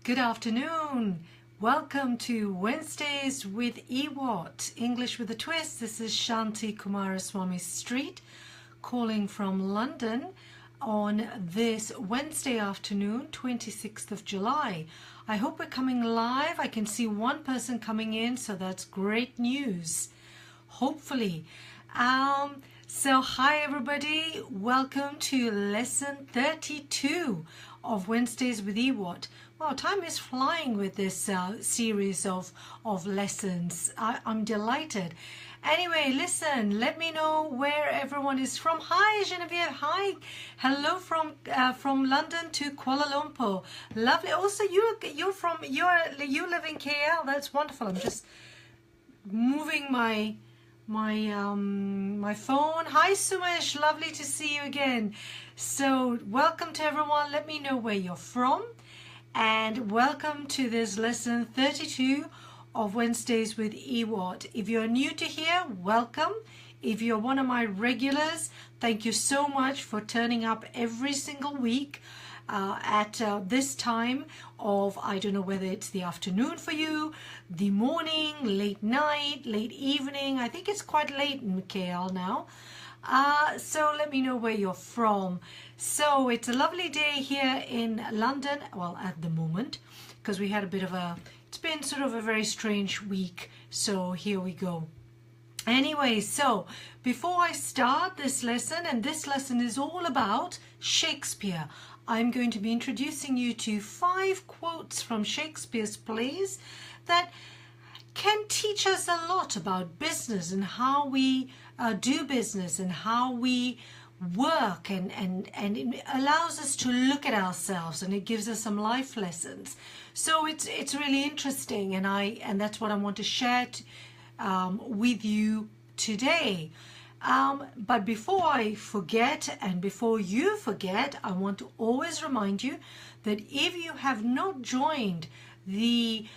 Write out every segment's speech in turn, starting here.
Good afternoon. Welcome to Wednesdays with EWAT, English with a Twist. This is Shanti Kumaraswamy Street, calling from London on this Wednesday afternoon, 26th of July. I hope we're coming live. I can see one person coming in, so that's great news. Hopefully. So hi everybody. Welcome to lesson 32 of Wednesdays with EWAT. Wow, time is flying with this series of lessons. I'm delighted. Anyway, listen, let me know where everyone is from. Hi, Genevieve. Hi. Hello from London to Kuala Lumpur. Lovely. Also, you live in KL. That's wonderful. I'm just moving my phone. Hi, Sumesh. Lovely to see you again. So, welcome to everyone. Let me know where you're from. And welcome to this lesson 32 of Wednesdays with EWAT. If you're new to here, welcome. If you're one of my regulars, thank you so much for turning up every single week at this time of, I don't know whether it's the afternoon for you, the morning, late night, late evening. I think it's quite late in KL now. So let me know where you're from. So it's a lovely day here in London, well, at the moment, because we had a bit of it's been sort of a very strange week. So here we go. Anyway, so before I start this lesson, and this lesson is all about Shakespeare, I'm going to be introducing you to 5 quotes from Shakespeare's plays that can teach us a lot about business and how we do business and how we work, and it allows us to look at ourselves, and it gives us some life lessons. So it's really interesting, and that's what I want to share with you today. But before I forget, and before you forget, I want to always remind you that if you have not joined the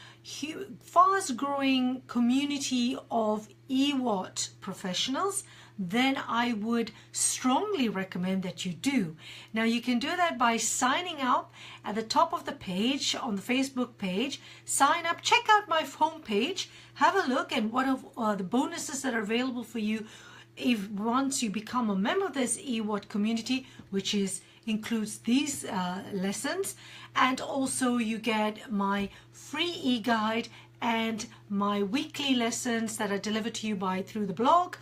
fast growing community of EWAT professionals, then I would strongly recommend that you do. Now you can do that by signing up at the top of the page on the Facebook page. Sign up, check out my homepage, have a look at what of the bonuses that are available for you if once you become a member of this EWAT community, which includes these lessons, and also you get my free e-guide and my weekly lessons that are delivered to you through the blog,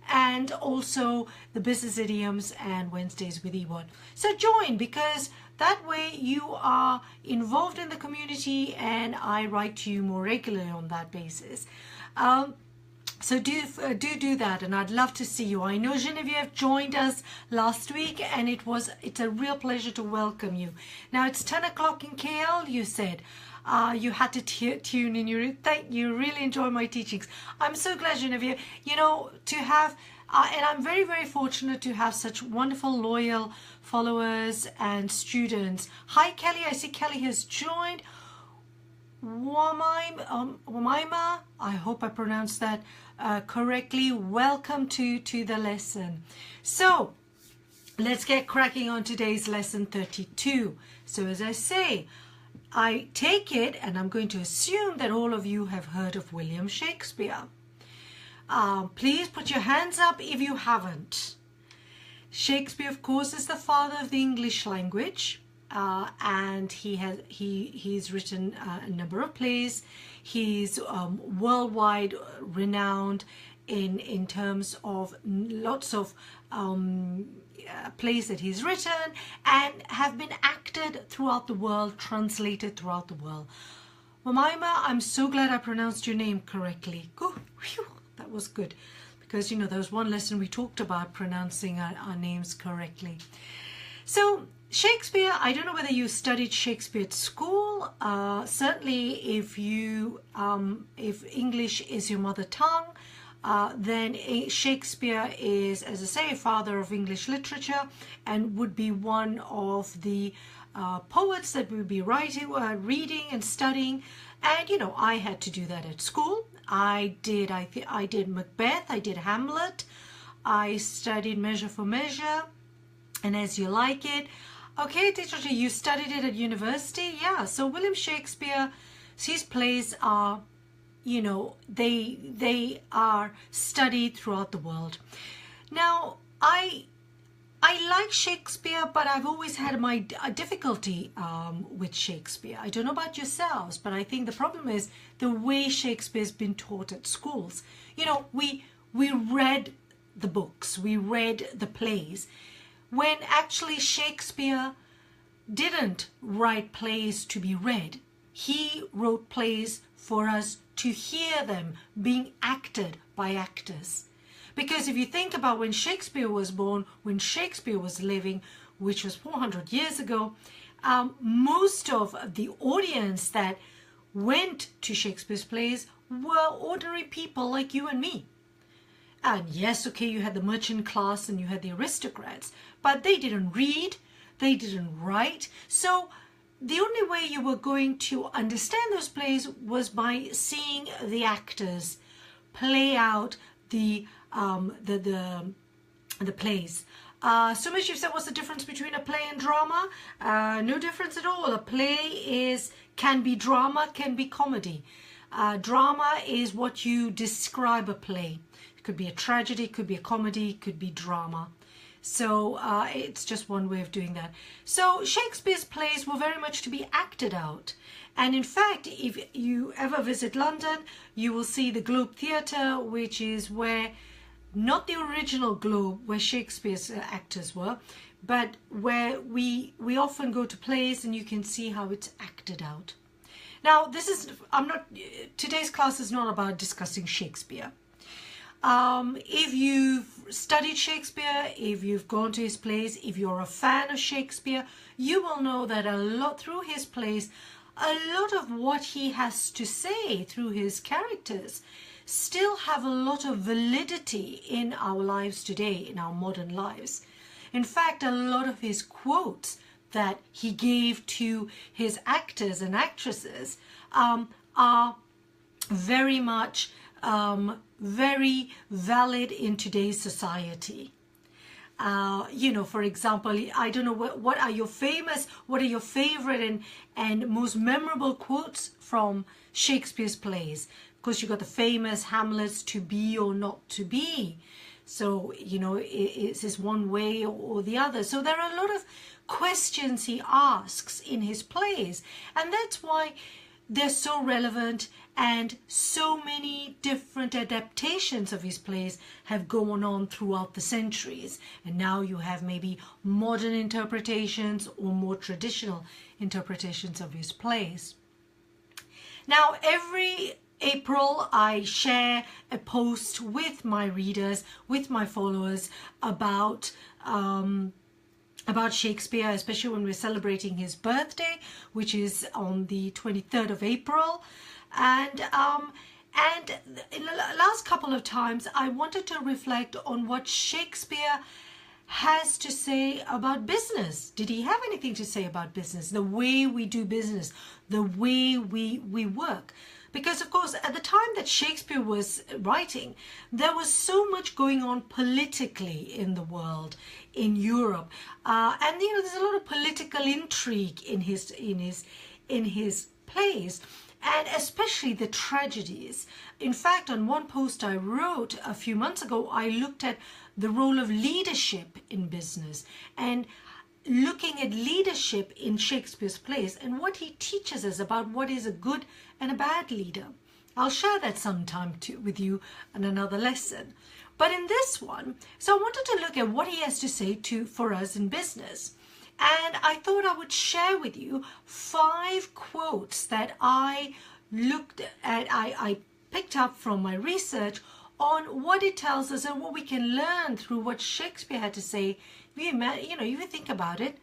and also the business idioms and Wednesdays with EWAT. So join, because that way you are involved in the community and I write to you more regularly on that basis. So do that, and I'd love to see you. I know Genevieve joined us last week, and it's a real pleasure to welcome you. Now it's 10 o'clock in KL, you said. You had to tune in. You really enjoy my teachings. I'm so glad, Genevieve, to have, and I'm very, very fortunate to have such wonderful, loyal followers and students. Hi, Kelly. I see Kelly has joined. Wamaima, I hope I pronounced that correctly. Welcome to the lesson. So let's get cracking on today's lesson 32. So as I say, I take it, and I'm going to assume that all of you have heard of William Shakespeare. Please put your hands up if you haven't. Shakespeare, of course, is the father of the English language. And he's written a number of plays. He's worldwide renowned in terms of lots of plays that he's written and have been acted throughout the world, translated throughout the world. Mamaima, I'm so glad I pronounced your name correctly. Whew, that was good, because there was one lesson we talked about pronouncing our names correctly. So Shakespeare, I don't know whether you studied Shakespeare at school. Certainly if English is your mother tongue, then Shakespeare is, as I say, a father of English literature, and would be one of the poets that we'll be reading and studying. And I had to do that at school. I did Macbeth, I did Hamlet, I studied Measure for Measure, and As You Like It. Okay, teacher, you studied it at university? Yeah, so William Shakespeare, his plays are, you know, they are studied throughout the world. Now, I like Shakespeare, but I've always had my difficulty with Shakespeare. I don't know about yourselves, but I think the problem is the way Shakespeare's been taught at schools. You know, we read the books, we read the plays, when actually Shakespeare didn't write plays to be read. He wrote plays for us to hear them being acted by actors. Because if you think about when Shakespeare was born, when Shakespeare was living, which was 400 years ago, most of the audience that went to Shakespeare's plays were ordinary people like you and me. And yes, okay, you had the merchant class and you had the aristocrats, but they didn't read, they didn't write. So the only way you were going to understand those plays was by seeing the actors play out the plays. So much you've said, what's the difference between a play and drama? No difference at all. A play can be drama, can be comedy. Drama is what you describe a play. It could be a tragedy, could be a comedy, could be drama. So it's just one way of doing that. So Shakespeare's plays were very much to be acted out. And in fact, if you ever visit London, you will see the Globe Theatre, which is where, not the original Globe, where Shakespeare's actors were, but where we often go to plays and you can see how it's acted out. Now, today's class is not about discussing Shakespeare. If you've studied Shakespeare, if you've gone to his plays, if you're a fan of Shakespeare, you will know that through his plays, a lot of what he has to say through his characters still have a lot of validity in our lives today, in our modern lives. In fact, a lot of his quotes that he gave to his actors and actresses are very much very valid in today's society. You know, for example, I don't know what are your favorite and most memorable quotes from Shakespeare's plays. Of course, you got the famous Hamlet's "to be or not to be." So, you know, is this one way or the other? So there are a lot of questions he asks in his plays, and that's why they're so relevant, and so many different adaptations of his plays have gone on throughout the centuries. And now you have maybe modern interpretations or more traditional interpretations of his plays. Now, every April, I share a post with my readers, with my followers about Shakespeare, especially when we're celebrating his birthday, which is on the 23rd of April. And in the last couple of times, I wanted to reflect on what Shakespeare has to say about business. Did he have anything to say about business? The way we do business, the way we work. Because, of course, at the time that Shakespeare was writing, there was so much going on politically in the world, in Europe. And, you know, there's a lot of political intrigue in his plays, and especially the tragedies. In fact, on one post I wrote a few months ago, I looked at the role of leadership in business and looking at leadership in Shakespeare's plays and what he teaches us about what is a good and a bad leader. I'll share that sometime with you in another lesson. But in this one, so I wanted to look at what he has to say for us in business. And I thought I would share with you 5 quotes that I looked at, I picked up from my research on what it tells us and what we can learn through what Shakespeare had to say. You know, if you think about it,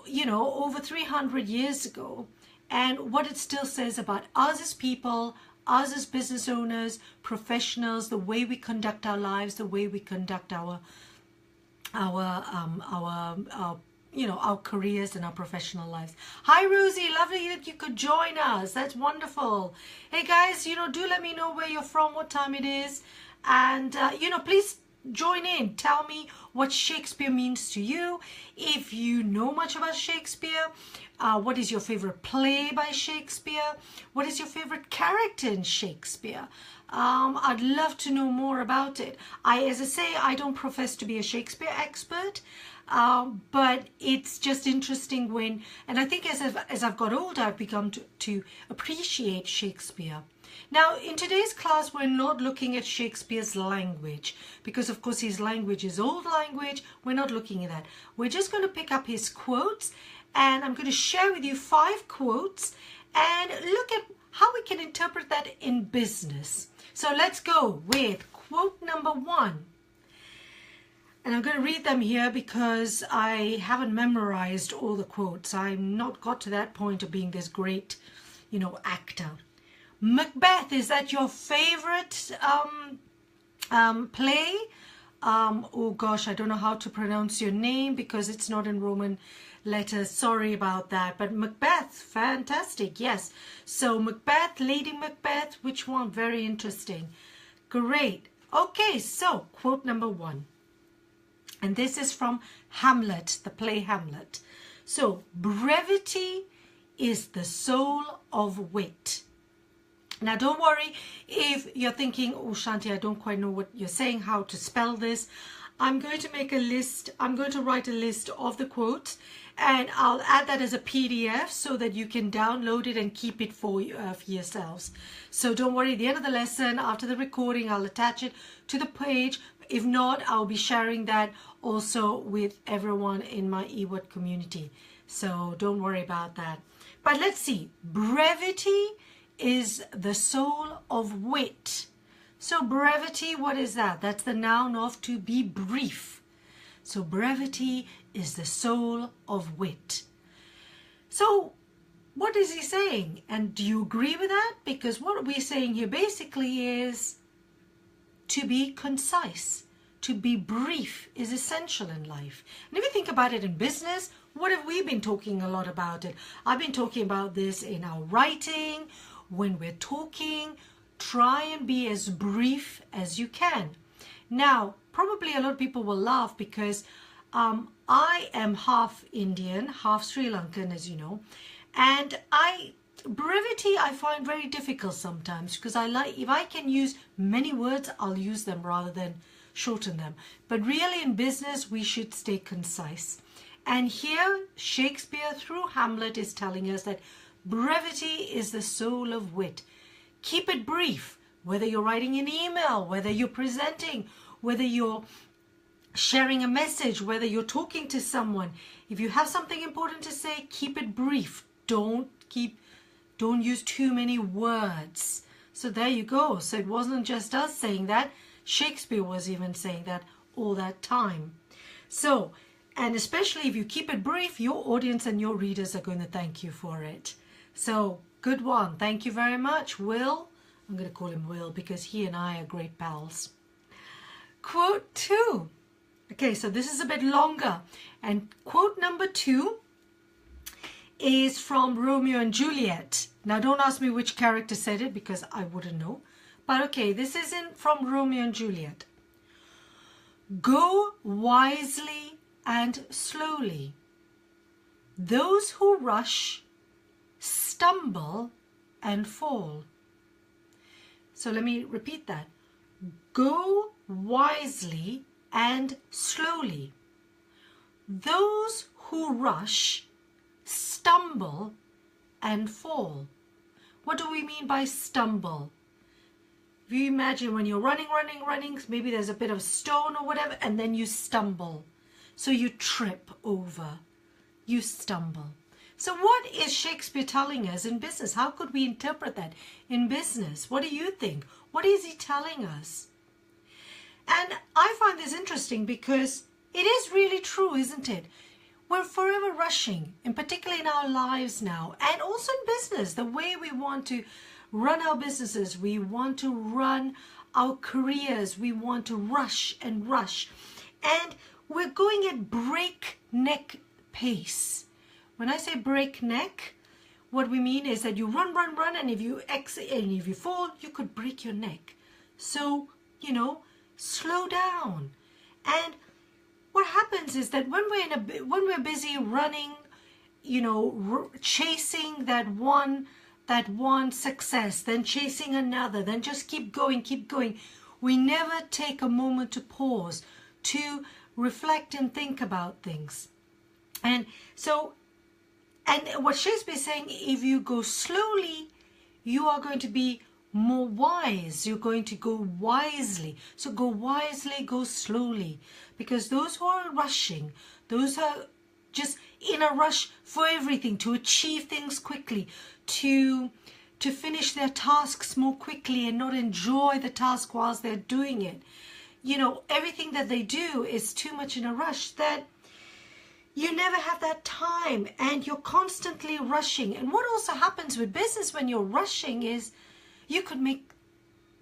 you know, over 300 years ago, and what it still says about us as people, us as business owners, professionals, the way we conduct our lives, the way we conduct our careers and our professional lives. Hi Rosie, lovely that you could join us. That's wonderful. Hey guys, you know, do let me know where you're from, what time it is, and you know, please join in. Tell me what Shakespeare means to you. If you know much about Shakespeare, what is your favorite play by Shakespeare? What is your favorite character in Shakespeare? I'd love to know more about it. As I say, I don't profess to be a Shakespeare expert, but it's just interesting when, and I think as I've got older, I've begun to appreciate Shakespeare. Now, in today's class, we're not looking at Shakespeare's language because, of course, his language is old language. We're not looking at that. We're just going to pick up his quotes, and I'm going to share with you 5 quotes and look at how we can interpret that in business. So let's go with quote number 1. And I'm going to read them here because I haven't memorized all the quotes. I've not got to that point of being this great, actor. Macbeth, is that your favorite play? Oh gosh, I don't know how to pronounce your name because it's not in Roman letters. Sorry about that. But Macbeth, fantastic. Yes. So Macbeth, Lady Macbeth, which one? Very interesting. Great. Okay, so quote number 1. And this is from Hamlet, the play Hamlet. So, brevity is the soul of wit. Now, don't worry if you're thinking, oh, Shanti, I don't quite know what you're saying, how to spell this. I'm going to make a list. I'm going to write a list of the quotes, and I'll add that as a PDF so that you can download it and keep it for yourselves. So don't worry, at the end of the lesson, after the recording, I'll attach it to the page. If not, I'll be sharing that also with everyone in my EWAT community. So don't worry about that. But let's see. Brevity is the soul of wit. So brevity, what is that? That's the noun of to be brief. So brevity is the soul of wit. So what is he saying? And do you agree with that? Because what we're saying here basically is to be concise, to be brief is essential in life. And if you think about it in business, what have we been talking a lot about it? I've been talking about this in our writing. When we're talking, try and be as brief as you can. Now, probably a lot of people will laugh because I am half Indian, half Sri Lankan, as you know, and brevity I find very difficult sometimes because if I can use many words, I'll use them rather than shorten them. But really in business, we should stay concise. And here, Shakespeare through Hamlet is telling us that brevity is the soul of wit. Keep it brief, whether you're writing an email, whether you're presenting, whether you're sharing a message, whether you're talking to someone. If you have something important to say, keep it brief. Don't use too many words. So there you go. So it wasn't just us saying that. Shakespeare was even saying that all that time. So, and especially if you keep it brief, your audience and your readers are going to thank you for it. So, good one. Thank you very much, Will. I'm going to call him Will because he and I are great pals. Quote 2. Okay, so this is a bit longer. And quote number 2 is from Romeo and Juliet. Now, don't ask me which character said it because I wouldn't know. But okay, this is from Romeo and Juliet. Go wisely and slowly. Those who rush stumble and fall. So let me repeat that. Go wisely and slowly. Those who rush stumble and fall. What do we mean by stumble? If you imagine when you're running, maybe there's a bit of stone or whatever, and then you stumble. So you trip over. You stumble. So what is Shakespeare telling us in business? How could we interpret that in business? What do you think? What is he telling us? And I find this interesting because it is really true, isn't it? We're forever rushing, in particular in our lives now, and also in business, the way we want to run our businesses, we want to run our careers, we want to rush and rush. And we're going at breakneck pace. When I say breakneck, what we mean is that you run, and if you exit and if you fall, you could break your neck. So, slow down. And what happens is that when we're busy running, chasing that one success, then chasing another, then just keep going, we never take a moment to pause, to reflect and think about things. And what Shakespeare is saying, if you go slowly, you are going to be more wise. You're going to go wisely. So go wisely, go slowly. Because those who are rushing, those who are just in a rush for everything, to achieve things quickly, to finish their tasks more quickly and not enjoy the task whilst they're doing it. Everything that they do is too much in a rush, that you never have that time and you're constantly rushing. And what also happens with business when you're rushing is you could make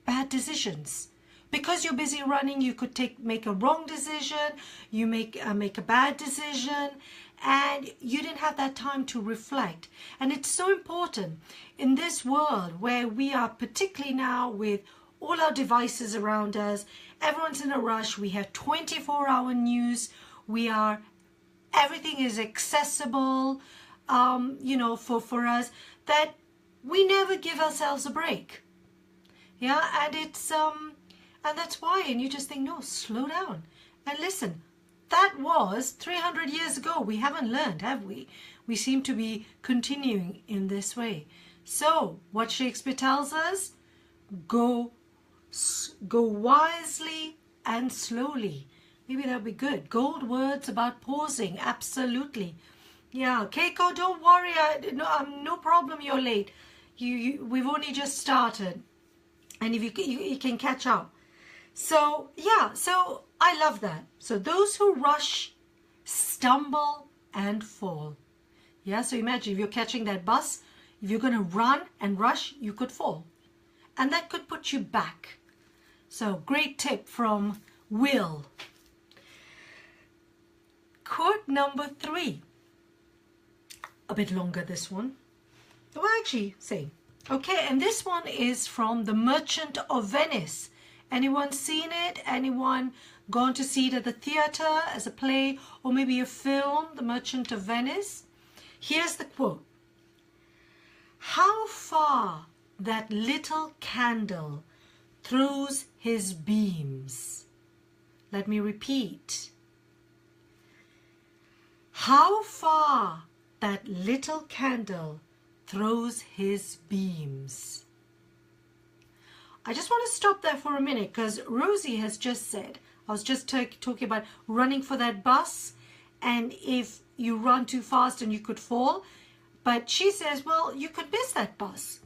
bad decisions. Because you're busy running, you could make a wrong decision, you make a bad decision, and you didn't have that time to reflect. And it's so important in this world where we are, particularly now with all our devices around us, everyone's in a rush, we have 24-hour news, everything is accessible, for us, that we never give ourselves a break. Yeah, and it's and that's why, and you just think, no, slow down and listen. That was 300 years ago. We haven't learned, have we? We seem to be continuing in this way. So what Shakespeare tells us, go wisely and slowly. Maybe that'll be good. Gold words about pausing. Absolutely. Yeah, Keiko, don't worry. No problem. You're late. We've only just started, and if you can catch up. So yeah. So I love that. So those who rush stumble and fall. Yeah. So imagine if you're catching that bus. If you're going to run and rush, you could fall, and that could put you back. So great tip from Will. Quote number 3. A bit longer, this one. Well, actually, same. Okay, and this one is from The Merchant of Venice. Anyone seen it? Anyone gone to see it at the theatre as a play or maybe a film, The Merchant of Venice? Here's the quote. How far that little candle throws his beams. Let me repeat. How far that little candle throws his beams. I just want to stop there for a minute because Rosie has just said, I was just talking about running for that bus, and if you run too fast and you could fall, but she says, well, you could miss that bus.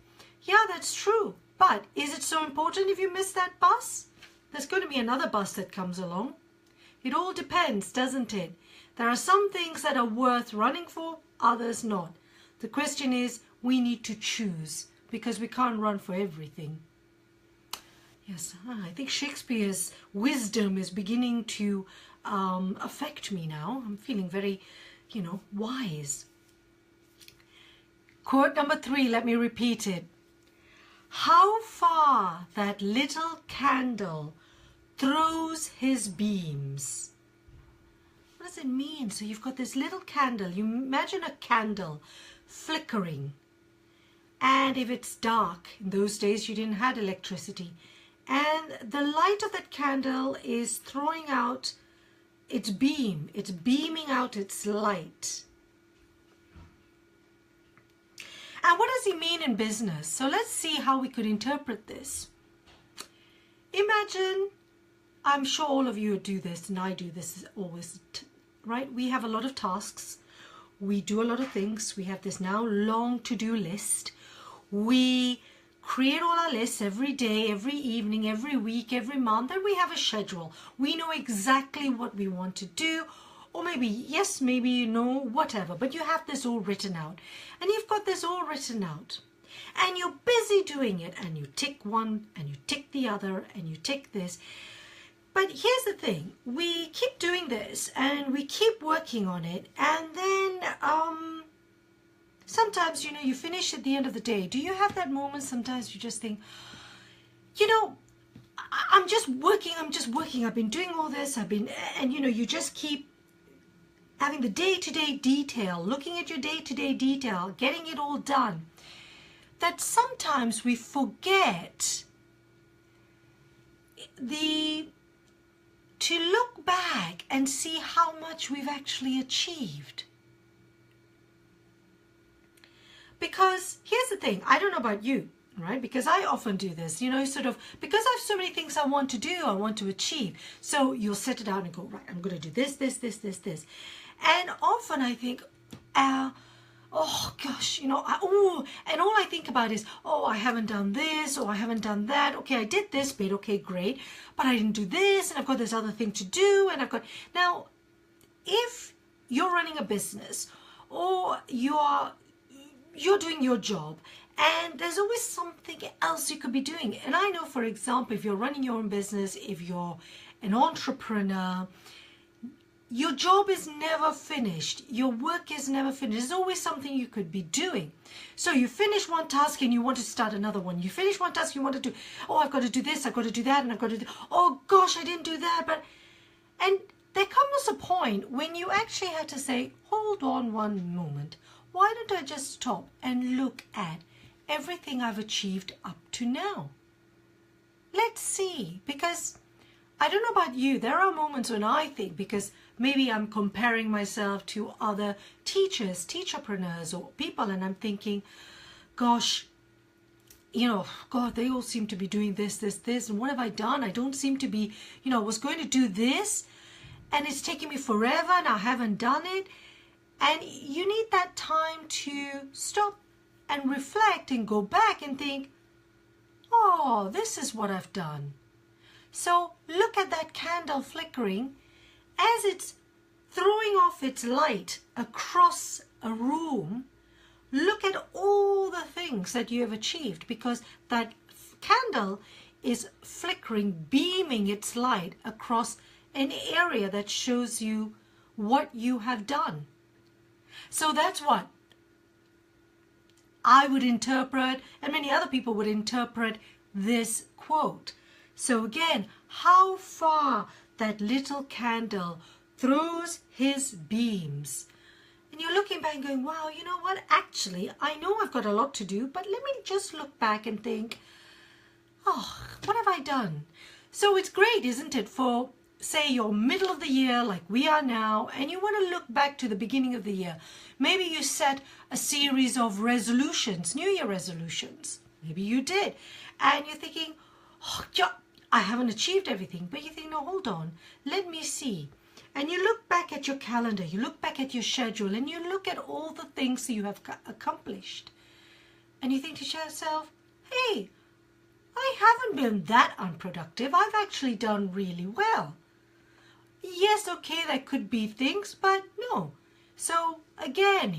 Yeah, that's true. But is it so important if you miss that bus? There's going to be another bus that comes along. It all depends, doesn't it? There are some things that are worth running for, others not. The question is, we need to choose because we can't run for everything. Yes, I think Shakespeare's wisdom is beginning to affect me now. I'm feeling very, wise. Quote number 3, let me repeat it. How far that little candle throws his beams. What does it mean? So you've got this little candle. You imagine a candle flickering. And if it's dark, in those days you didn't have electricity. And the light of that candle is throwing out its beam. It's beaming out its light. And what does he mean in business? So let's see how we could interpret this. Imagine, I'm sure all of you do this, and I do this always, right? We have a lot of tasks. We do a lot of things. We have this now long to-do list. We create all our lists every day, every evening, every week, every month, and we have a schedule. We know exactly what we want to do, or maybe, yes, maybe whatever, but you have this all written out. And you've got this all written out. And you're busy doing it, and you tick one, and you tick the other, and you tick this. But here's the thing, we keep doing this, and we keep working on it, and then sometimes, you finish at the end of the day. Do you have that moment sometimes you just think, I'm just working, I've been doing all this, and you just keep having the day-to-day detail, looking at your day-to-day detail, getting it all done, that sometimes we forget to look back and see how much we've actually achieved. Because here's the thing, I don't know about you, right? Because I often do this, sort of, because I have so many things I want to do, I want to achieve. So you'll set it out and go, right, I'm going to do this. And often I think, oh gosh, and all I think about is, oh, I haven't done this, or I haven't done that. Okay, I did this bit, okay, great, but I didn't do this, and I've got this other thing to do, and now, if you're running a business, or you're doing your job, and there's always something else you could be doing. And I know, for example, if you're running your own business, if you're an entrepreneur, your job is never finished. Your work is never finished. There's always something you could be doing. So you finish one task and you want to start another one. You finish one task, you want to do, oh, I've got to do this, I've got to do that, and I've got to do, oh gosh, I didn't do that. And there comes a point when you actually have to say, hold on one moment. Why don't I just stop and look at everything I've achieved up to now? Let's see, because I don't know about you, there are moments when I think, because maybe I'm comparing myself to other teachers, teacherpreneurs, or people, and I'm thinking, gosh, God, they all seem to be doing this, and what have I done? I don't seem to be, I was going to do this, and it's taking me forever, and I haven't done it. And you need that time to stop and reflect and go back and think, oh, this is what I've done. So look at that candle flickering as it's throwing off its light across a room. Look at all the things that you have achieved, because that candle is flickering, beaming its light across an area that shows you what you have done. So that's what I would interpret, and many other people would interpret this quote. So again, how far that little candle throws his beams. And you're looking back and going, wow, you know what? Actually, I know I've got a lot to do, but let me just look back and think, oh, what have I done? So it's great, isn't it, for say you're middle of the year like we are now, and you want to look back to the beginning of the year. Maybe you set a series of resolutions, New Year resolutions. Maybe you did. And you're thinking, oh, I haven't achieved everything. But you think, no, hold on, let me see. And you look back at your calendar, you look back at your schedule, and you look at all the things that you have accomplished. And you think to yourself, hey, I haven't been that unproductive. I've actually done really well. Yes, okay, there could be things, but no. So again,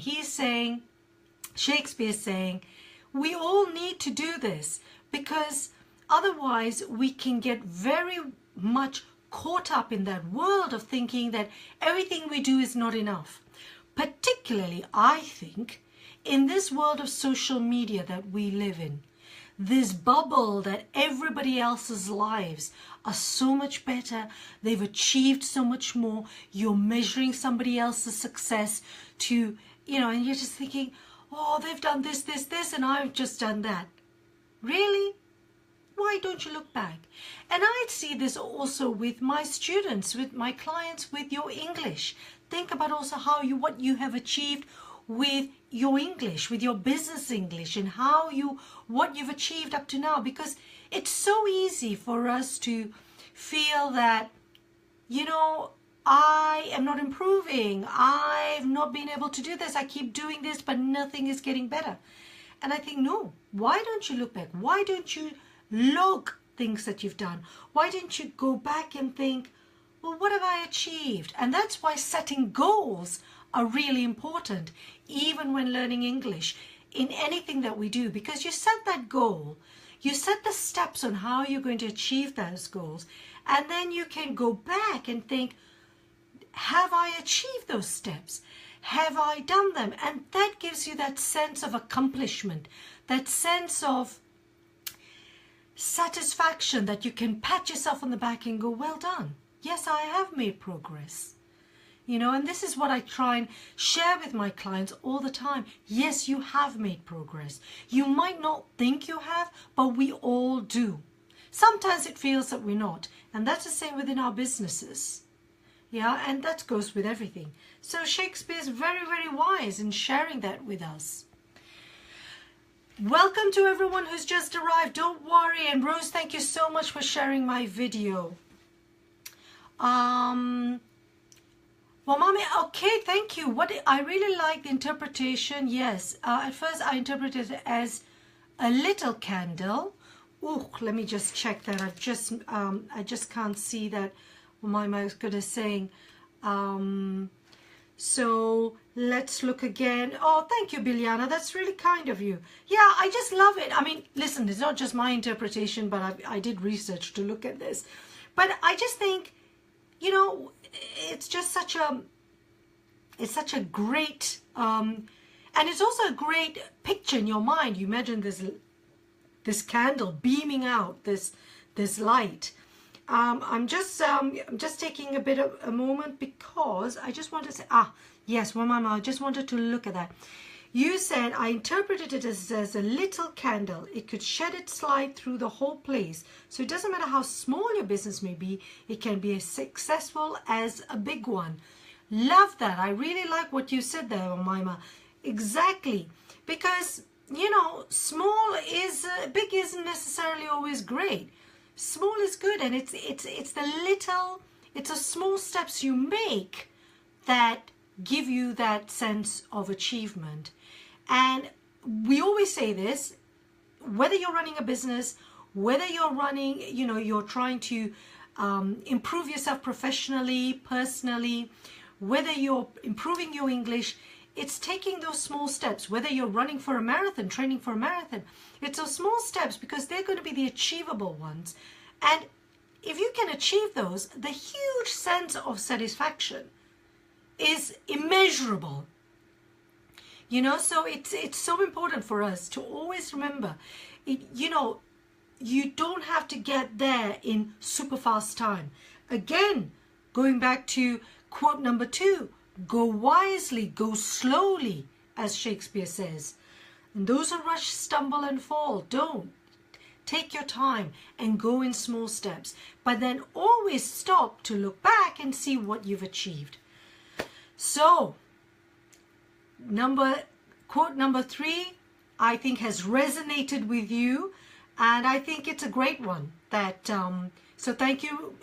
Shakespeare's saying, we all need to do this, because otherwise we can get very much caught up in that world of thinking that everything we do is not enough. Particularly, I think, in this world of social media that we live in. This bubble that everybody else's lives are so much better, they've achieved so much more, you're measuring somebody else's success to, and you're just thinking, oh, they've done this, and I've just done that. Really? Why don't you look back? And I see this also with my students, with my clients, with your English. Think about also what you have achieved with your English, with your business English, and what you've achieved up to now, because it's so easy for us to feel that, I am not improving, I've not been able to do this, I keep doing this, but nothing is getting better. And I think, no, why don't you look back? Why don't you log things that you've done? Why don't you go back and think, well, what have I achieved? And that's why setting goals are really important, even when learning English, in anything that we do, because you set that goal, you set the steps on how you're going to achieve those goals, and then you can go back and think, have I achieved those steps? Have I done them? And that gives you that sense of accomplishment, that sense of, satisfaction that you can pat yourself on the back and go, well done. Yes, I have made progress. You know, and this is what I try and share with my clients all the time. Yes, you have made progress. You might not think you have, but we all do. Sometimes it feels that we're not. And that's the same within our businesses. Yeah, and that goes with everything. So Shakespeare is very, very wise in sharing that with us. Welcome to everyone who's just arrived. Don't worry. And Rose, thank you so much for sharing my video. Well, Mommy, okay, thank you. I really like the interpretation. Yes, at first I interpreted it as a little candle. Oh, let me just check that. I just can't see that. My mouth good is saying. So let's look again. Oh, thank you, Biljana. That's really kind of you. Yeah, I just love it. I mean, listen, it's not just my interpretation, but I did research to look at this. But I just think, you know, it's just such a great, and it's also a great picture in your mind. You imagine this candle beaming out this light. I'm just taking a bit of a moment because I just want to say, yes, well, Mama, I just wanted to look at that. You said, I interpreted it as a little candle. It could shed its light through the whole place. So it doesn't matter how small your business may be, it can be as successful as a big one. Love that. I really like what you said there, Mima. Exactly. Because, you know, big isn't necessarily always great. Small is good, and it's the small steps you make that give you that sense of achievement. And we always say this, whether you're running a business, whether you're running, you know, you're trying to improve yourself professionally, personally, whether you're improving your English, it's taking those small steps. Whether you're running for a marathon, training for a marathon, it's those small steps because they're going to be the achievable ones. And if you can achieve those, the huge sense of satisfaction is immeasurable. You know, so it's so important for us to always remember, you know, you don't have to get there in super fast time. Again, going back to quote number 2, go wisely, go slowly, as Shakespeare says. And those who rush stumble and fall. Don't. Take your time and go in small steps. But then always stop to look back and see what you've achieved. So, quote number 3, I think has resonated with you. And I think it's a great one. So thank you,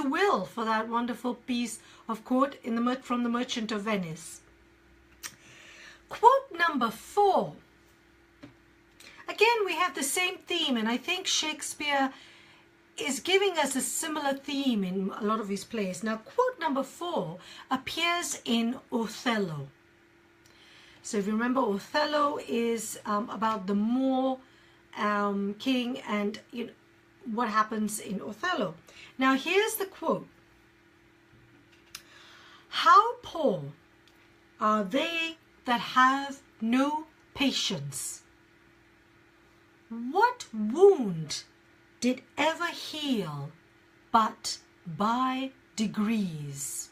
Will, for that wonderful piece of quote from the Merchant of Venice. Quote number 4. Again, we have the same theme, and I think Shakespeare is giving us a similar theme in a lot of his plays. Now, quote number 4 appears in Othello. So if you remember, Othello is about the Moor king and what happens in Othello. Now, here's the quote. How poor are they that have no patience? What wound did ever heal but by degrees?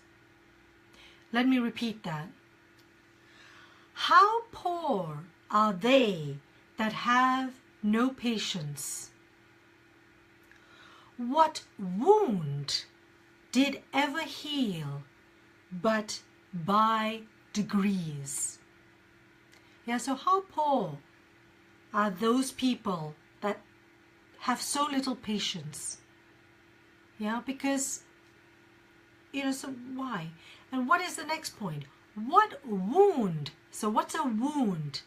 Let me repeat that. How poor are they that have no patience? What wound did ever heal but by degrees? Yeah, so how poor are those people that have so little patience? Yeah, because, so why? And what is the next point? What wound? So what's a wound?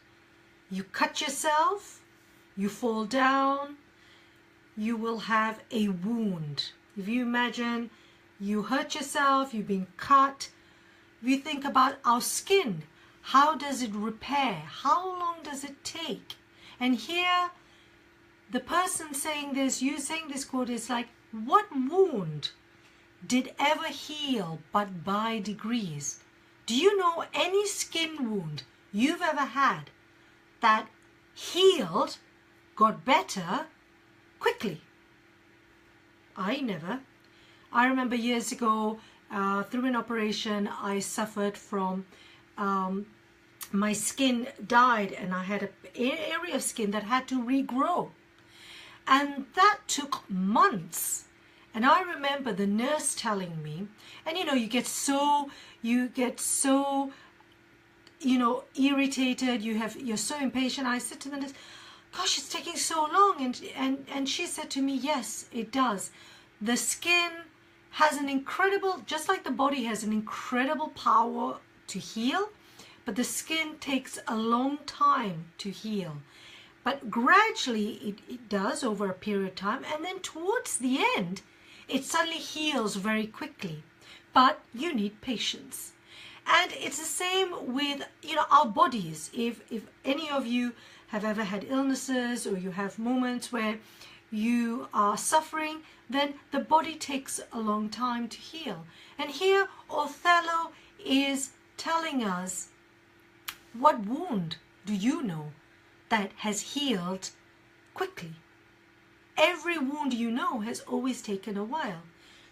You cut yourself, you fall down, you will have a wound. If you imagine you hurt yourself, you've been cut. If you think about our skin, how does it repair? How long does it take? And here, the person saying this, you saying this quote is like, what wound did ever heal but by degrees? Do you know any skin wound you've ever had that healed, got better, quickly. I never. I remember years ago, through an operation, I suffered from my skin died, and I had an area of skin that had to regrow. And that took months. And I remember the nurse telling me, and you get so irritated, you're so impatient. I said to the nurse, gosh, it's taking so long. And she said to me, yes, it does. The skin has an incredible, just like the body has an incredible power to heal, but the skin takes a long time to heal. But gradually it does over a period of time, and then towards the end, it suddenly heals very quickly. But you need patience. And it's the same with, our bodies. If any of you have ever had illnesses, or you have moments where you are suffering, then the body takes a long time to heal. And here Othello is telling us, what wound do you know that has healed quickly? Every wound has always taken a while.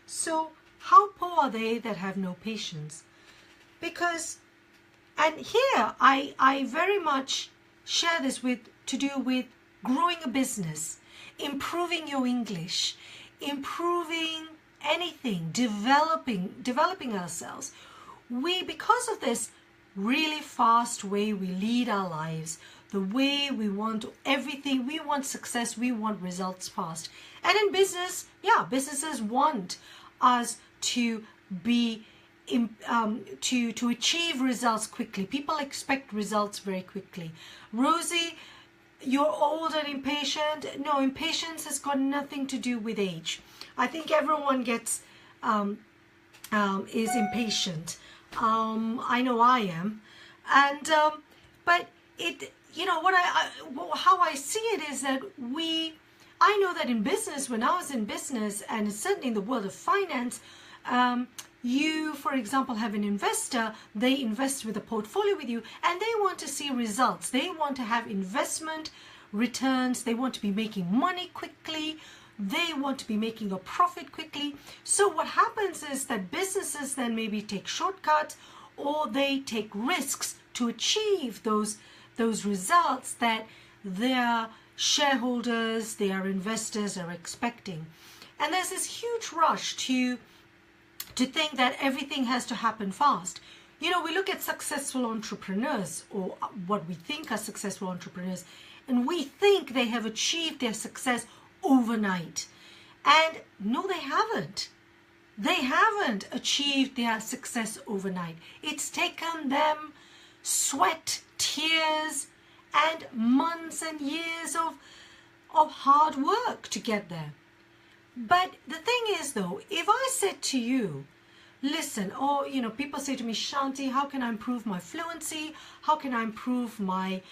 So how poor are they that have no patience? Because, and here I very much share this to do with growing a business, improving your English, improving anything, developing ourselves. Because of this really fast way we lead our lives, the way we want everything, we want success, we want results fast. And in business, businesses want us to be to achieve results quickly. People expect results very quickly. Rosie, you're old and impatient. No, impatience has got nothing to do with age. I think everyone is impatient. I know I am, and but it, how I see it is that I know that in business, when I was in business, and certainly in the world of finance, you, for example, have an investor, they invest with a portfolio with you, and they want to see results. They want to have investment returns. They want to be making money quickly. They want to be making a profit quickly. So what happens is that businesses then maybe take shortcuts, or they take risks to achieve those results that their shareholders, their investors are expecting. And there's this huge rush to think that everything has to happen fast. We look at successful entrepreneurs, or what we think are successful entrepreneurs, and we think they have achieved their success overnight. And no, they haven't. They haven't achieved their success overnight. It's taken them sweat, tears, and months and years of hard work to get there. But the thing is, though, if I said to you, listen, or people say to me, Shanti, how can I improve my fluency? How can I improve my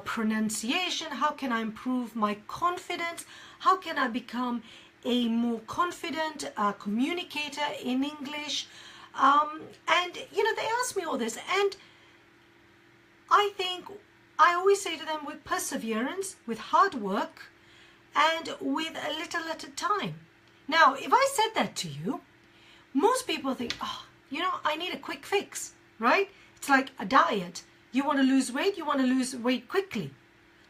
pronunciation? How can I improve my confidence? How can I become a more confident communicator in English? And they ask me all this, and I think I always say to them, with perseverance, with hard work, and with a little at a time. Now, if I said that to you, most people think, I need a quick fix, right? It's like a diet. You want to lose weight, you want to lose weight quickly.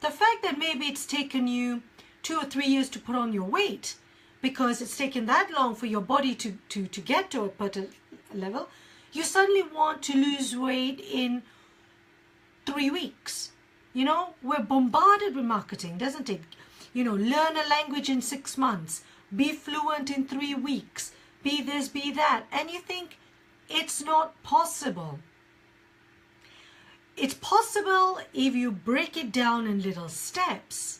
The fact that maybe it's taken you 2 or 3 years to put on your weight, because it's taken that long for your body to get to a particular level, you suddenly want to lose weight in 3 weeks. We're bombarded with marketing, doesn't it? Learn a language in 6 months, be fluent in 3 weeks, be this, be that. And you think it's not possible. It's possible if you break it down in little steps.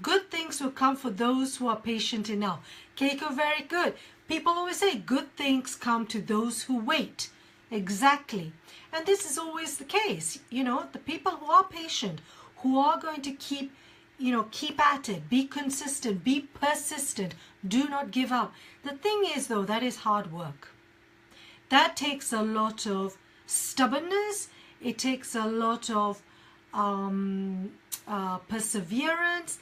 Good things will come for those who are patient enough. Keiko, very good. People always say good things come to those who wait. Exactly. And this is always the case. The people who are patient, who are going to keep at it, be consistent, be persistent, do not give up. The thing is, though, that is hard work. That takes a lot of stubbornness. It takes a lot of perseverance.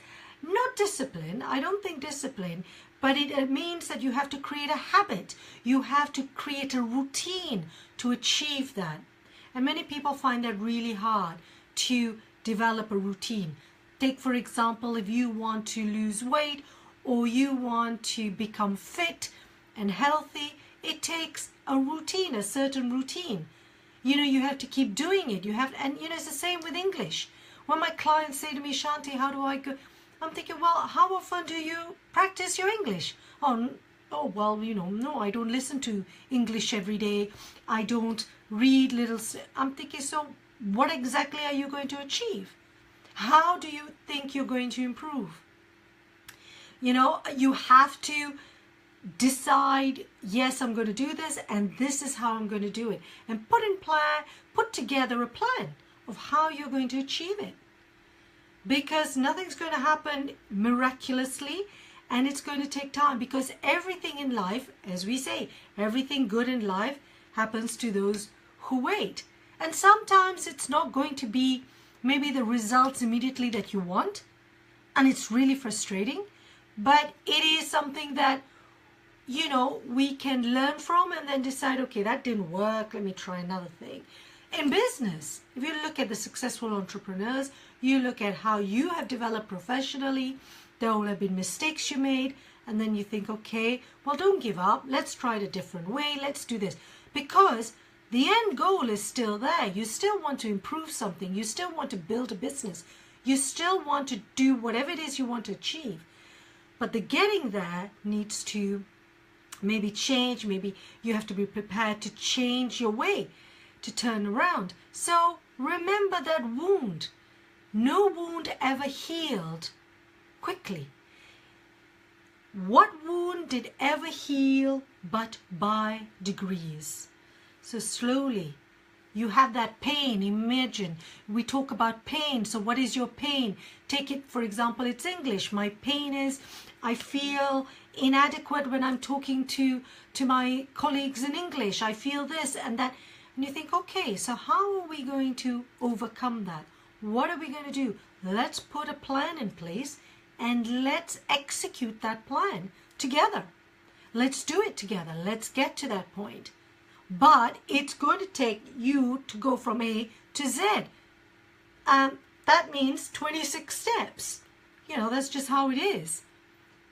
Not discipline. I don't think discipline, but it means that you have to create a habit. You have to create a routine to achieve that. And many people find that really hard to develop a routine. Take, for example, if you want to lose weight or you want to become fit and healthy, it takes a routine, a certain routine. You have to keep doing it. And it's the same with English. When my clients say to me, Shanti, how do I go? I'm thinking, well, how often do you practice your English? Oh, well, no, I don't listen to English every day. I don't read little. I'm thinking, so what exactly are you going to achieve? How do you think you're going to improve? You have to decide, yes, I'm going to do this, and this is how I'm going to do it. And put together a plan of how you're going to achieve it. Because nothing's going to happen miraculously, and it's going to take time, because everything in life, as we say, everything good in life happens to those who wait. And sometimes it's not going to be maybe the results immediately that you want, and it's really frustrating, but it is something that we can learn from and then decide, okay, that didn't work, let me try another thing. In business, if you look at the successful entrepreneurs, you look at how you have developed professionally, there will have been mistakes you made, and then you think, okay, well, don't give up, let's try it a different way, let's do this. Because the end goal is still there. You still want to improve something, you still want to build a business, you still want to do whatever it is you want to achieve. But the getting there needs to maybe change, maybe you have to be prepared to change your way, to turn around. So remember that wound. No wound ever healed quickly. What wound did ever heal but by degrees? So slowly, you have that pain. Imagine, we talk about pain. So what is your pain? Take it, for example, it's English. My pain is I feel inadequate when I'm talking to my colleagues in English. I feel this and that. And you think, okay, so how are we going to overcome that? What are we going to do? Let's put a plan in place and let's execute that plan together. Let's do it together. Let's get to that point. But it's going to take you to go from A to Z. That means 26 steps. That's just how it is.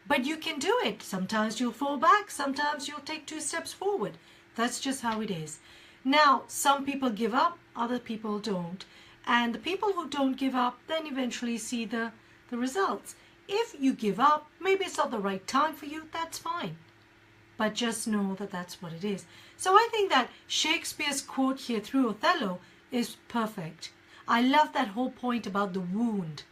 But you can do it. Sometimes you'll fall back. Sometimes you'll take 2 steps forward. That's just how it is. Now, some people give up. Other people don't. And the people who don't give up then eventually see the results. If you give up, maybe it's not the right time for you. That's fine. But just know that that's what it is. So I think that Shakespeare's quote here through Othello is perfect. I love that whole point about the wound.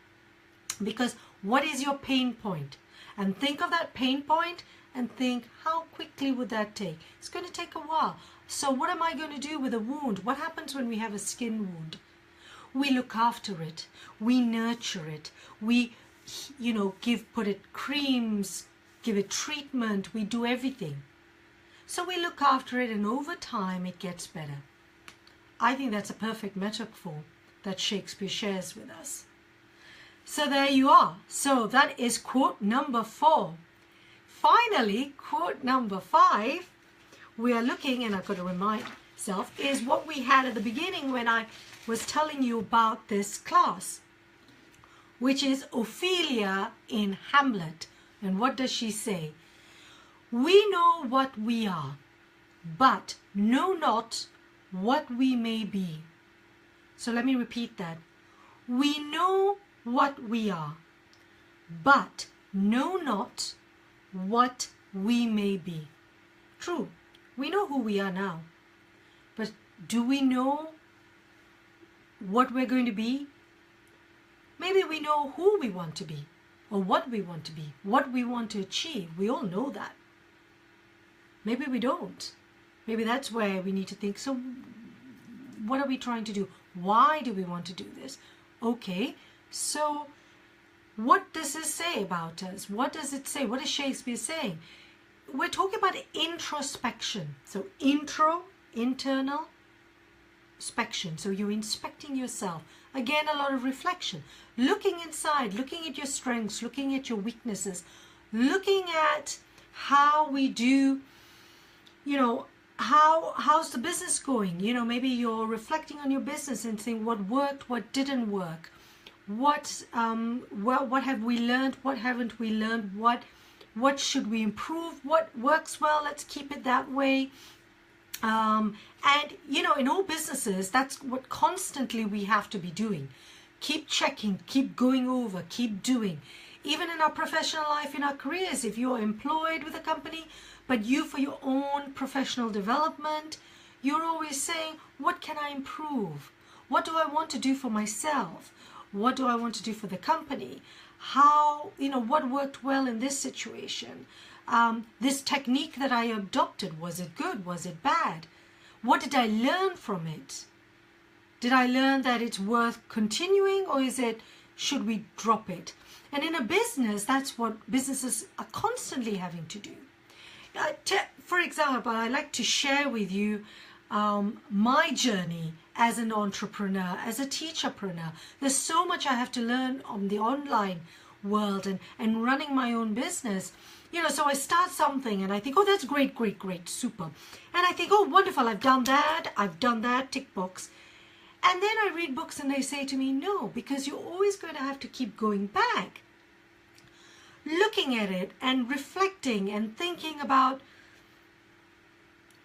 Because what is your pain point? And think of that pain point and think, how quickly would that take? It's going to take a while. So what am I going to do with a wound? What happens when we have a skin wound? We look after it. We nurture it. We, put it creams, give it treatment. We do everything. So we look after it, and over time it gets better. I think that's a perfect metaphor that Shakespeare shares with us. So there you are. So that is quote number 4. Finally, quote number 5, we are looking, and I've got to remind myself, is what we had at the beginning when I was telling you about this class, which is Ophelia in Hamlet. And what does she say? We know what we are, but know not what we may be. So let me repeat that. We know what we are, but know not what we may be. True, we know who we are now, but do we know what we're going to be? Maybe we know who we want to be, or what we want to be, what we want to achieve. We all know that. Maybe we don't. Maybe that's where we need to think, so what are we trying to do? Why do we want to do this? Okay, so what does this say about us? What does it say? What is Shakespeare saying? We're talking about introspection. So internal inspection. So you're inspecting yourself. again, a lot of reflection, looking inside, looking at your strengths, looking at your weaknesses, looking at how we do, you know, how's the business going? You know, maybe you're reflecting on your business and saying what worked, what didn't work, what have we learned, what haven't we learned, what should we improve, what works well, let's keep it that way. And you know, in all businesses, that's what constantly we have to be doing. Keep checking, keep going over, keep doing. Even in our professional life, in our careers, if you're employed with a company, but you for your own professional development, you're always saying, what can I improve? What do I want to do for myself? What do I want to do for the company? How, you know, what worked well in this situation? This technique that I adopted, was it good? Was it bad? What did I learn from it? Did I learn that it's worth continuing, or should we drop it? And in a business, that's what businesses are constantly having to do. For example, I like to share with you my journey as an entrepreneur, as a teacherpreneur. There's so much I have to learn on the online world and running my own business. You know, so I start something and I think, oh, that's great, great, great, super. And I think, oh, wonderful, I've done that, tick box. And then I read books and they say to me, no, because you're always going to have to keep going back, looking at it and reflecting and thinking about,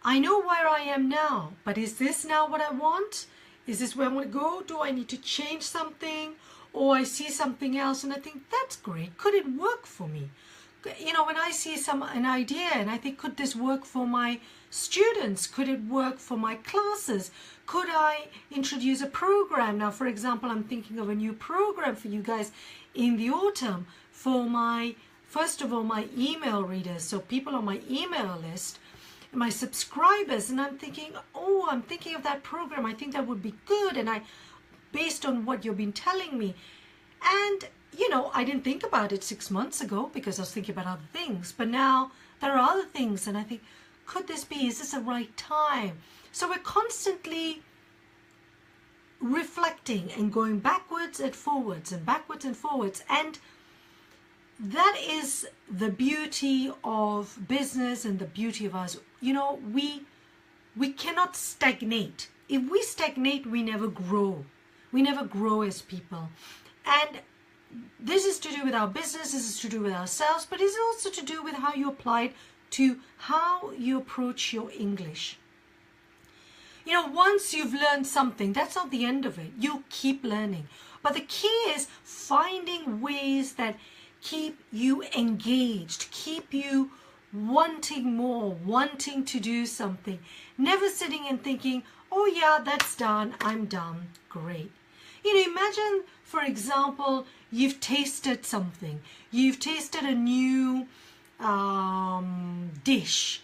I know where I am now, but is this now what I want? Is this where I want to go? Do I need to change something? Or I see something else and I think, that's great. Could it work for me? You know, when I see an idea and I think, could this work for my students? Could it work for my classes? Could I introduce a program? Now, for example, I'm thinking of a new program for you guys in the autumn for first of all, my email readers. So people on my email list, my subscribers, and I'm thinking, oh, I'm thinking of that program. I think that would be good. And based on what you've been telling me. And you know, I didn't think about it 6 months ago because I was thinking about other things. But now there are other things and I think, could this be? Is this the right time? So we're constantly reflecting and going backwards and forwards and backwards and forwards. And that is the beauty of business and the beauty of us. You know, we cannot stagnate. If we stagnate, we never grow. We never grow as people. And this is to do with our business, this is to do with ourselves, but it's also to do with how you apply it to how you approach your English. You know, once you've learned something, that's not the end of it. You keep learning. But the key is finding ways that keep you engaged, keep you wanting more, wanting to do something. Never sitting and thinking, oh yeah, that's done, I'm done, great. You know, imagine, for example, you've tasted something. You've tasted a new dish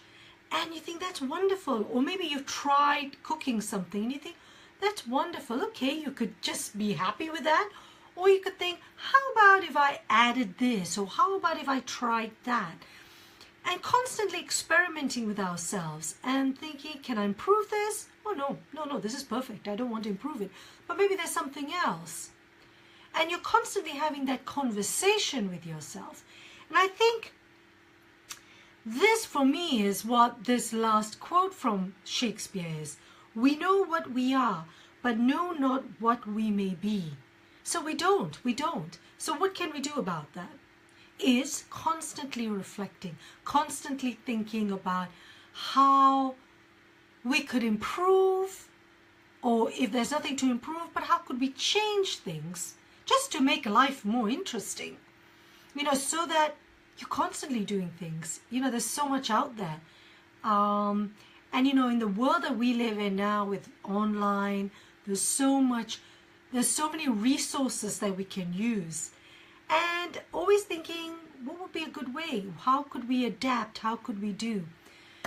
and you think that's wonderful. Or maybe you've tried cooking something and you think that's wonderful. Okay, you could just be happy with that. Or you could think, how about if I added this? Or how about if I tried that? And constantly experimenting with ourselves and thinking, can I improve this? Oh, no, this is perfect. I don't want to improve it. But maybe there's something else. And you're constantly having that conversation with yourself. And I think this, for me, is what this last quote from Shakespeare is. We know what we are, but know not what we may be. So we don't. So what can we do about that? Is constantly reflecting, constantly thinking about how we could improve, or if there's nothing to improve, but how could we change things just to make life more interesting, you know, so that you're constantly doing things. You know, there's so much out there. And, you know, in the world that we live in now with online, there's so many resources that we can use. And always thinking, what would be a good way? How could we adapt? How could we do?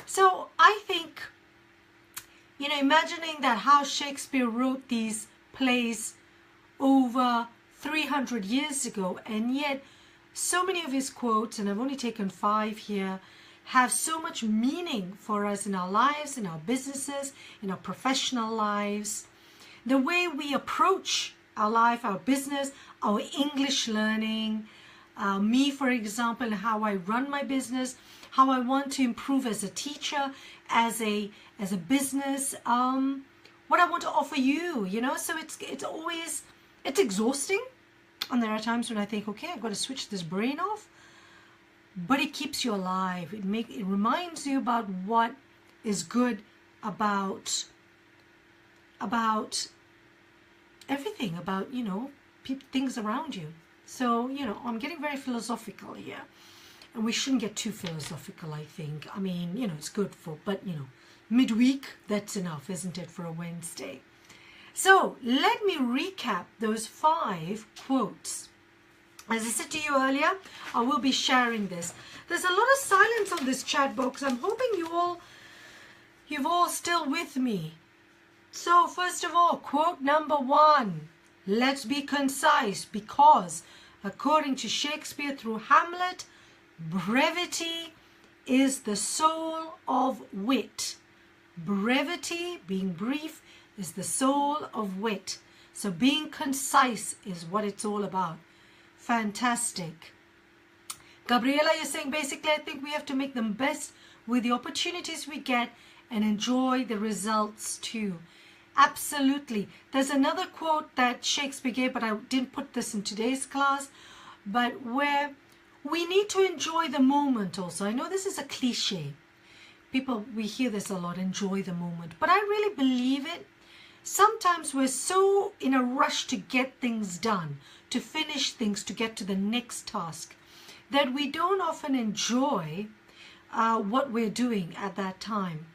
So I think, you know, imagining that how Shakespeare wrote these plays over 300 years ago, and yet so many of his quotes, and I've only taken 5 here, have so much meaning for us in our lives, in our businesses, in our professional lives. The way we approach our life, our business, our English learning, me, for example, how I run my business, how I want to improve as a teacher, as a business, what I want to offer you, you know. So it's always, it's exhausting, and there are times when I think, okay, I've got to switch this brain off, but it keeps you alive. It reminds you about what is good about everything, about, you know, things around you. So, you know, I'm getting very philosophical here, and we shouldn't get too philosophical, I think. I mean, you know, it's good for, but, you know, midweek, that's enough, isn't it, for a Wednesday? So let me recap those 5 quotes. As I said to you earlier, I will be sharing this. There's a lot of silence on this chat box. I'm hoping you've all still with me. So first of all, quote number 1. Let's be concise, because according to Shakespeare through Hamlet, brevity is the soul of wit. Brevity, being brief, is the soul of wit. So being concise is what it's all about. Fantastic. Gabriela, you're saying basically I think we have to make the best with the opportunities we get and enjoy the results too. Absolutely. There's another quote that Shakespeare gave, but I didn't put this in today's class, but where we need to enjoy the moment also. I know this is a cliche. People, we hear this a lot, enjoy the moment, but I really believe it. Sometimes we're so in a rush to get things done, to finish things, to get to the next task, that we don't often enjoy what we're doing at that time.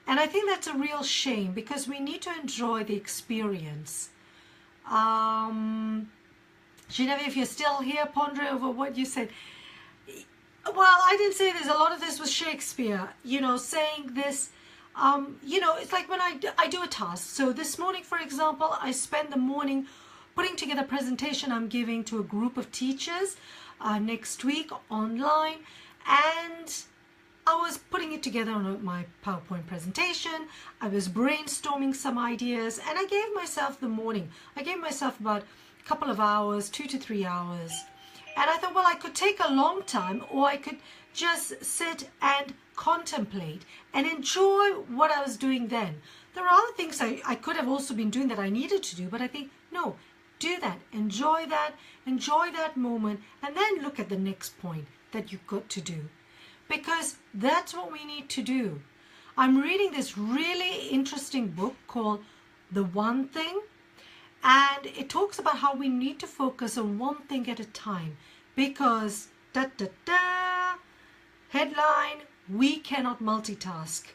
And I think that's a real shame, because we need to enjoy the experience. Genevieve, if you're still here pondering over what you said, well, I didn't say this. A lot of this was Shakespeare, you know, saying this. You know, it's like when I do a task. So this morning, for example, I spent the morning putting together a presentation I'm giving to a group of teachers next week online, and I was putting it together on my PowerPoint presentation. I was brainstorming some ideas, and I gave myself the morning. I gave myself about a couple of hours, 2 to 3 hours. And I thought, well, I could take a long time, or I could just sit and contemplate and enjoy what I was doing then. There are other things I could have also been doing that I needed to do, but I think, no, do that, enjoy that moment, and then look at the next point that you've got to do. Because that's what we need to do. I'm reading this really interesting book called The One Thing, and it talks about how we need to focus on one thing at a time, because headline, we cannot multitask.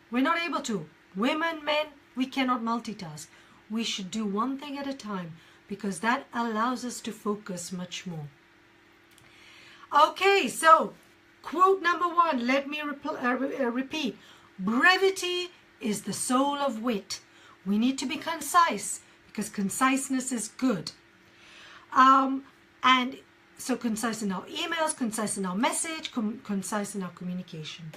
We're not able to. Women, men, we cannot multitask. We should do one thing at a time, because that allows us to focus much more. Okay, so quote number 1, let me repeat. Brevity is the soul of wit. We need to be concise, because conciseness is good. And so concise in our emails, concise in our message, concise in our communication.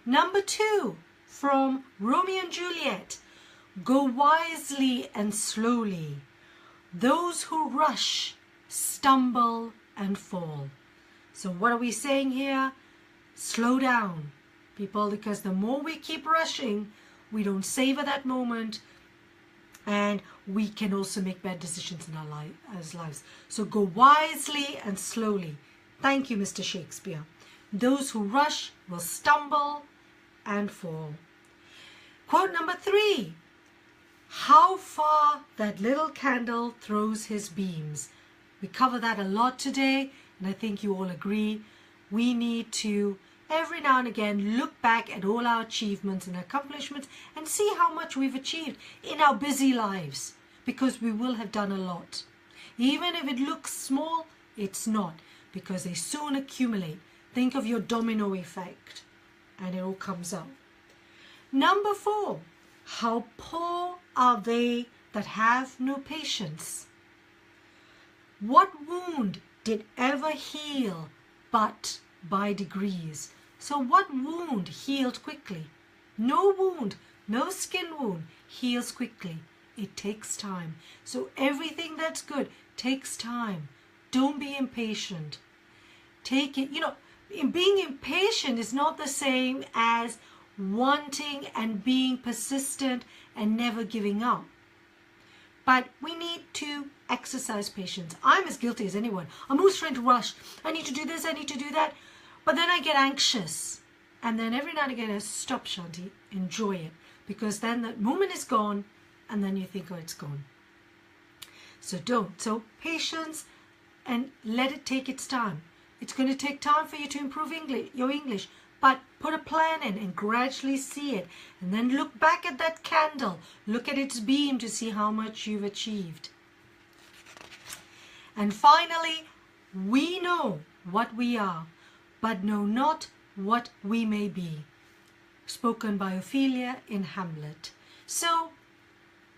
Number 2, from Romeo and Juliet. Go wisely and slowly. Those who rush stumble and fall. So what are we saying here? Slow down, people, because the more we keep rushing, we don't savor that moment, and we can also make bad decisions in our lives. So go wisely and slowly. Thank you, Mr. Shakespeare. Those who rush will stumble and fall. Quote number 3. How far that little candle throws his beams. We cover that a lot today, and I think you all agree. We need to, every now and again, look back at all our achievements and accomplishments and see how much we've achieved in our busy lives, because we will have done a lot. Even if it looks small, it's not, because they soon accumulate. Think of your domino effect, and it all comes out. Number 4, how poor are they that have no patience? What wound did ever heal but by degrees? So what wound healed quickly? No wound, no skin wound heals quickly. It takes time. So everything that's good takes time. Don't be impatient. Take it, being impatient is not the same as wanting and being persistent and never giving up. But we need to exercise patience. I'm as guilty as anyone. I'm always trying to rush. I need to do this, I need to do that. But then I get anxious. And then every now and again I stop, Shanti, enjoy it. Because then that moment is gone and then you think, oh, it's gone. So don't. So patience and let it take its time. It's going to take time for you to improve your English. But put a plan in and gradually see it. And then look back at that candle. Look at its beam to see how much you've achieved. And finally, we know what we are, but know not what we may be. Spoken by Ophelia in Hamlet. So,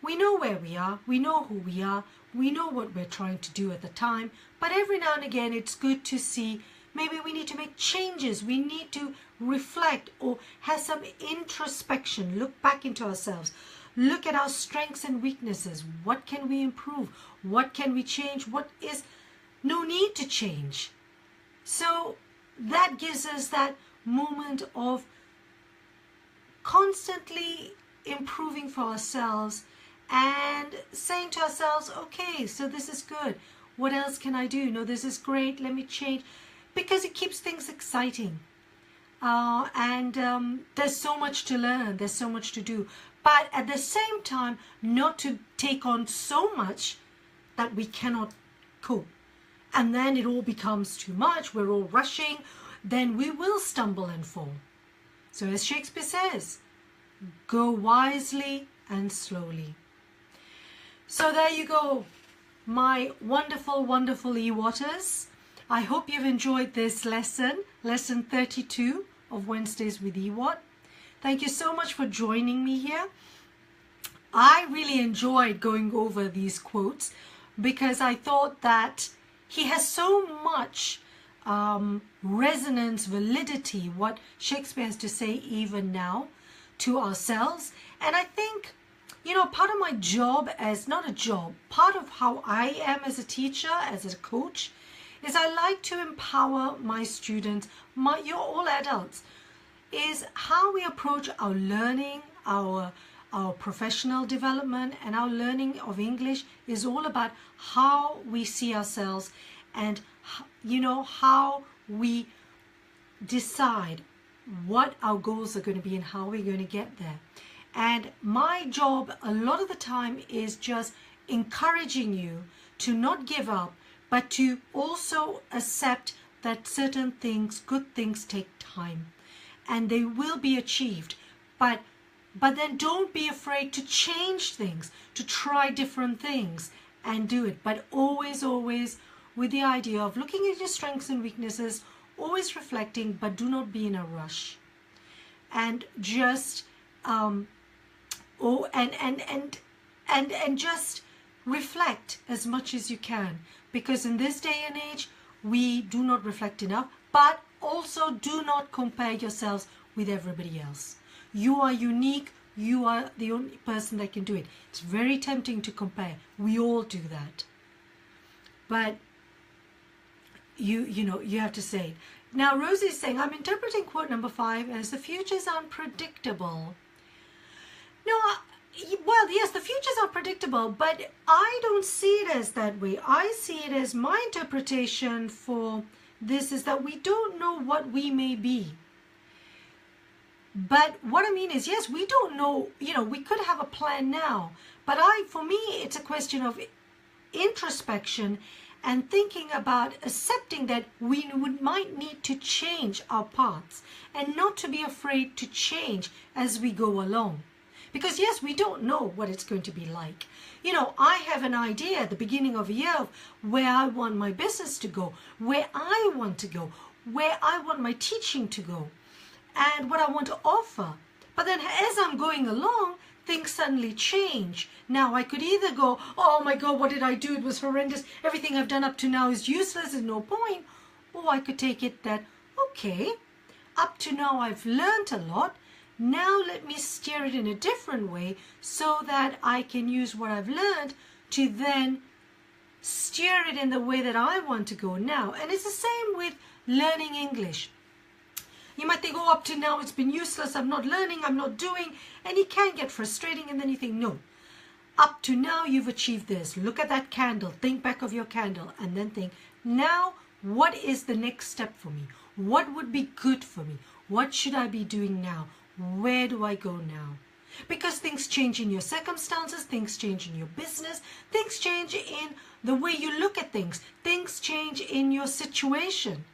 we know where we are, we know who we are, we know what we're trying to do at the time, but every now and again it's good to see maybe we need to make changes, we need to reflect or have some introspection, look back into ourselves, look at our strengths and weaknesses, what can we improve, what can we change, what is no need to change. So that gives us that moment of constantly improving for ourselves and saying to ourselves, okay, so this is good. What else can I do? No, this is great. Let me change. Because it keeps things exciting. There's so much to learn. There's so much to do. But at the same time, not to take on so much that we cannot cope. And then it all becomes too much. We're all rushing. Then we will stumble and fall. So as Shakespeare says, go wisely and slowly. So there you go, my wonderful, wonderful EWATers. I hope you've enjoyed this lesson 32 of Wednesdays with EWAT. Thank you so much for joining me here. I really enjoyed going over these quotes because I thought that he has so much resonance, validity, what Shakespeare has to say even now to ourselves. And I think, part of my job part of how I am as a teacher, as a coach, is I like to empower my students, you're all adults, is how we approach our learning, our professional development, and our learning of English is all about how we see ourselves and, how we decide what our goals are going to be and how we're going to get there. And my job a lot of the time is just encouraging you to not give up, but to also accept that certain things, good things, take time and they will be achieved. But then don't be afraid to change things, to try different things and do it. But always, always with the idea of looking at your strengths and weaknesses, always reflecting, but do not be in a rush. And just just reflect as much as you can, because in this day and age we do not reflect enough. But also do not compare yourselves with everybody else. You are unique. You are the only person that can do it. It's very tempting to compare. We all do that. But you have to say it. Now Rosie's saying, I'm interpreting quote number 5 as the future is unpredictable. No, well, yes, the future's unpredictable, but I don't see it as that way. I see it as my interpretation for this is that we don't know what we may be. But what I mean is, yes, we don't know, we could have a plan now, but for me, it's a question of introspection and thinking about accepting that we might need to change our paths and not to be afraid to change as we go along. Because yes, we don't know what it's going to be like. I have an idea at the beginning of a year of where I want my business to go, where I want to go, where I want my teaching to go, and what I want to offer. But then as I'm going along, things suddenly change. Now I could either go, oh my God, what did I do? It was horrendous. Everything I've done up to now is useless. There's no point. Or I could take it that, okay, up to now I've learned a lot. Now let me steer it in a different way so that I can use what I've learned to then steer it in the way that I want to go now. And it's the same with learning English. You might think, oh, up to now it's been useless, I'm not learning, I'm not doing, and it can get frustrating, and then you think, no, up to now you've achieved this. Look at that candle, think back of your candle, and then think, now what is the next step for me? What would be good for me? What should I be doing now? Where do I go now? Because things change in your circumstances, things change in your business, things change in the way you look at things, things change in your situation.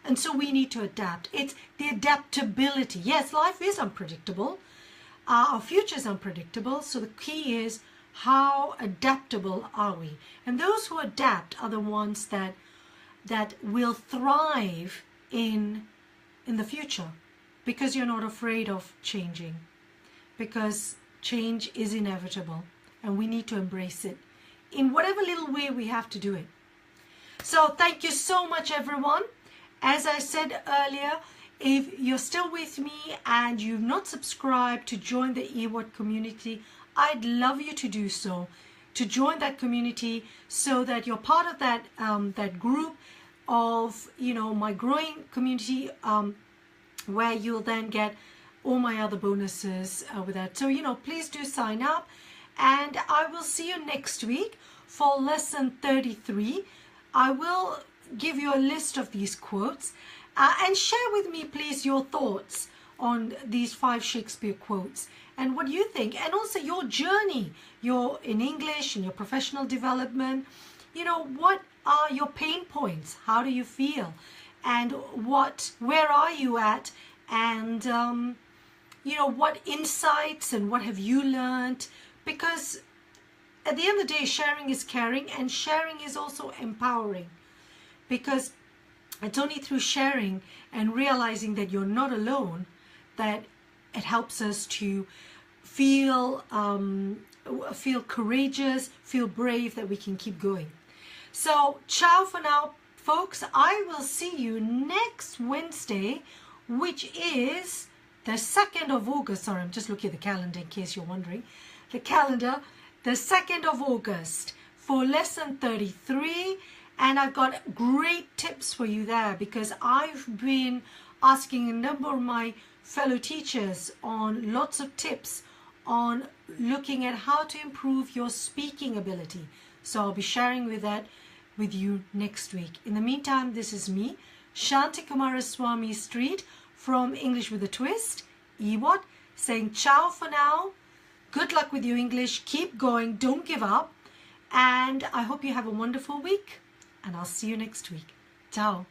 And so we need to adapt. It's the adaptability. Yes, life is unpredictable. Our future is unpredictable. So the key is, how adaptable are we? And those who adapt are the ones that will thrive in the future, because you're not afraid of changing, because change is inevitable and we need to embrace it in whatever little way we have to do it. So thank you so much, everyone. As I said earlier, if you're still with me and you've not subscribed to join the EWAT community, I'd love you to do so, to join that community so that you're part of that group of, my growing community, where you'll then get all my other bonuses with that. So, please do sign up, and I will see you next week for lesson 33. I will give you a list of these quotes, and share with me, please, your thoughts on these 5 Shakespeare quotes and what you think, and also your journey, your in English and your professional development. What are your pain points? How do you feel? And where are you at? And what insights and what have you learned? Because at the end of the day, sharing is caring, and sharing is also empowering. Because it's only through sharing and realizing that you're not alone that it helps us to feel courageous, feel brave, that we can keep going. So, ciao for now, folks. I will see you next Wednesday, which is the 2nd of August. Sorry, I'm just looking at the calendar in case you're wondering. The 2nd of August for lesson 33. And I've got great tips for you there, because I've been asking a number of my fellow teachers on lots of tips on looking at how to improve your speaking ability. So I'll be sharing with you next week. In the meantime, this is me, Shanti Kumaraswamy Street from English with a Twist, EWAT, saying ciao for now. Good luck with your English. Keep going. Don't give up. And I hope you have a wonderful week. And I'll see you next week. Ciao.